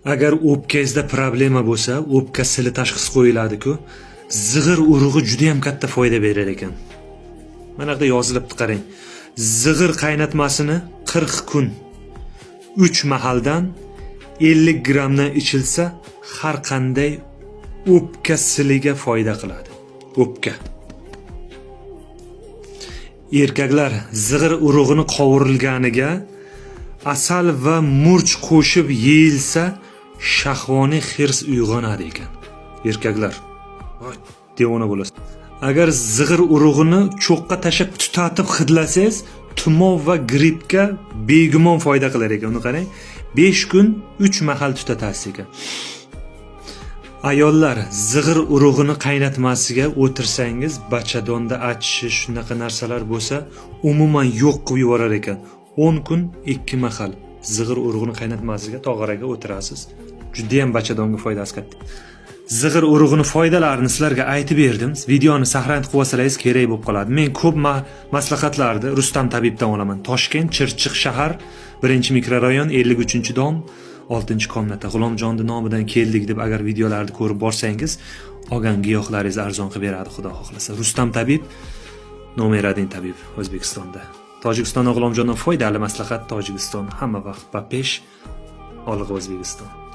Agar o'pkangizda problema bo'lsa, o'pka sili tashxis qo'yiladi-ku, zig'ir urug'i juda ham katta foyda berar ekan. Mana yerda yozilibdi, qarang. Zig'ir qaynatmasini 40 kun 3 mahaldan 50 grammdan ichilsa, har qanday o'pka siliga foyda qiladi. O'pka. Erkaklar zig'ir urug'ini qovurilganiga asal va murch qo'shib yeyilsa, shahvoniy hirs uyg'onadi ekan. Erkaklar, voy, devona bo'lasiz. Agar zig'ir urug'ini cho'qqa tashab tutatib hidlasangiz, tumov va grippga begumon foyda qilar ekan. Uni qarang, 5 kun 3 mahal tutatasiz ekan. Ayollar zig'ir urug'ini qaynatmasiga o'tirsangiz, bachadonda achish, shunaqa narsalar bo'lsa, umuman yo'q qilib yuborar ekan. 10 kun 2 mahal zig'ir urug'ini qaynatmasiga tog'oraga o'tirasiz. Juda ham bachadonga foydasi katta. Zig'ir urug'ini foydalarini sizlarga aytib berdim. Videoni saqlanib qilib olsangiz kerak bo'lib qoladi. Men ko'p maslahatlarni Rustam tabibdan olaman. Toshkent Chirchiq shahar 1-mikrorayon 53-dom 6-komnata. G'ulomjonning nomidan keldik deb agar videolarni ko'rib borsangiz, olgan giyohlaringizni arzon qilib beradi, xudo xohlasa. Rustam tabib, nomeradin tabib O'zbekistonda. Tojikistonda G'ulomjondan foydali maslahat. Tojikiston hamma vaqt papesh, Olg'a O'zbekiston.